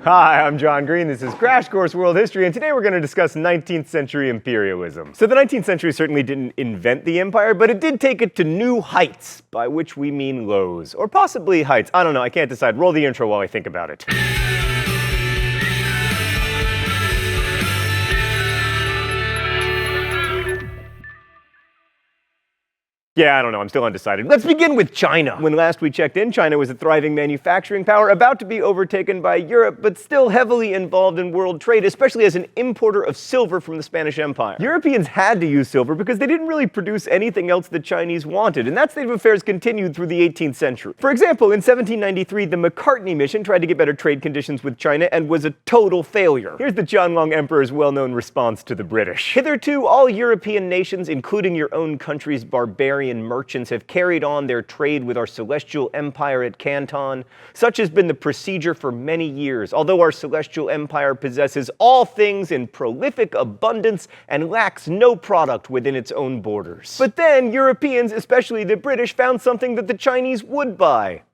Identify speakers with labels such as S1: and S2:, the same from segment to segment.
S1: Hi, I'm John Green. This is Crash Course World History, and today we're going to discuss 19th century imperialism. So the 19th century certainly didn't invent the empire, but it did take it to new heights, by which we mean lows. Or possibly heights. I don't know, I can't decide. Roll the intro while I think about it. Yeah, I don't know, I'm still undecided. Let's begin with China. When last we checked in, China was a thriving manufacturing power about to be overtaken by Europe, but still heavily involved in world trade, especially as an importer of silver from the Spanish Empire. Europeans had to use silver because they didn't really produce anything else the Chinese wanted, and that state of affairs continued through the 18th century. For example, in 1793, the Macartney mission tried to get better trade conditions with China and was a total failure. Here's the Qianlong Emperor's well-known response to the British. Hitherto, all European nations, including your own country's barbarian merchants, have carried on their trade with our celestial empire at Canton. Such has been the procedure for many years, although our celestial empire possesses all things in prolific abundance and lacks no product within its own borders. But then Europeans, especially the British, found something that the Chinese would buy: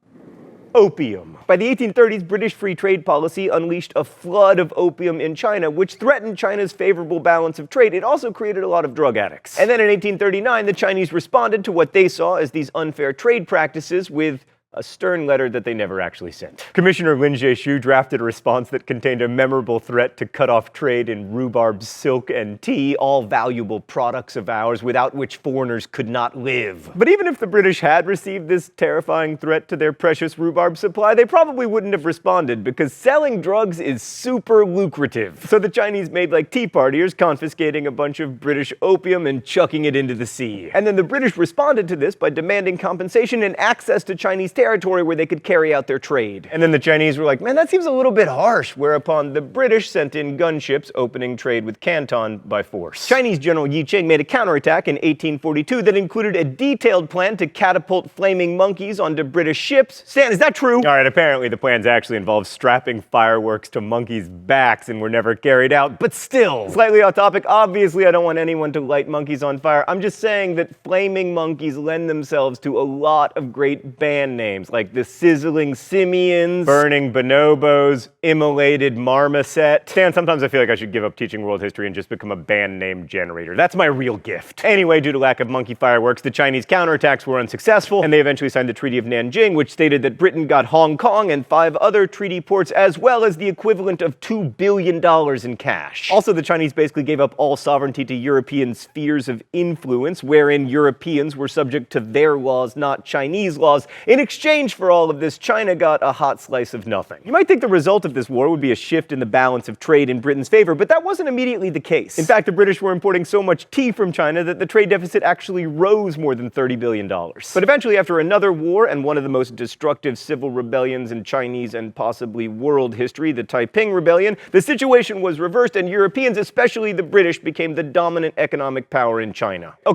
S1: opium. By the 1830s, British free trade policy unleashed a flood of opium in China, which threatened China's favorable balance of trade. It also created a lot of drug addicts. And then in 1839, the Chinese responded to what they saw as these unfair trade practices with a stern letter that they never actually sent. Commissioner Lin Jie-shu drafted a response that contained a memorable threat to cut off trade in rhubarb, silk, and tea, all valuable products of ours without which foreigners could not live. But even if the British had received this terrifying threat to their precious rhubarb supply, they probably wouldn't have responded because selling drugs is super lucrative. So the Chinese made like tea partiers, confiscating a bunch of British opium and chucking it into the sea. And then the British responded to this by demanding compensation and access to Chinese territory where they could carry out their trade. And then the Chinese were like, man, that seems a little bit harsh, whereupon the British sent in gunships, opening trade with Canton by force. Chinese General Yi Qing made a counterattack in 1842 that included a detailed plan to catapult flaming monkeys onto British ships. Stan, is that true? All right, apparently the plans actually involved strapping fireworks to monkeys' backs and were never carried out, but still. Slightly off topic, obviously I don't want anyone to light monkeys on fire. I'm just saying that flaming monkeys lend themselves to a lot of great band names, like the Sizzling Simians, Burning Bonobos, Immolated Marmoset. Stan, sometimes I feel like I should give up teaching world history and just become a band name generator. That's my real gift. Anyway, due to lack of monkey fireworks, the Chinese counterattacks were unsuccessful, and they eventually signed the Treaty of Nanjing, which stated that Britain got Hong Kong and 5 other treaty ports, as well as the equivalent of $2 billion in cash. Also, the Chinese basically gave up all sovereignty to European spheres of influence, wherein Europeans were subject to their laws, not Chinese laws. In exchange for all of this, China got a hot slice of nothing. You might think the result of this war would be a shift in the balance of trade in Britain's favor, but that wasn't immediately the case. In fact, the British were importing so much tea from China that the trade deficit actually rose more than $30 billion. But eventually, after another war and one of the most destructive civil rebellions in Chinese and possibly world history, the Taiping Rebellion, the situation was reversed and Europeans, especially the British, became the dominant economic power in China.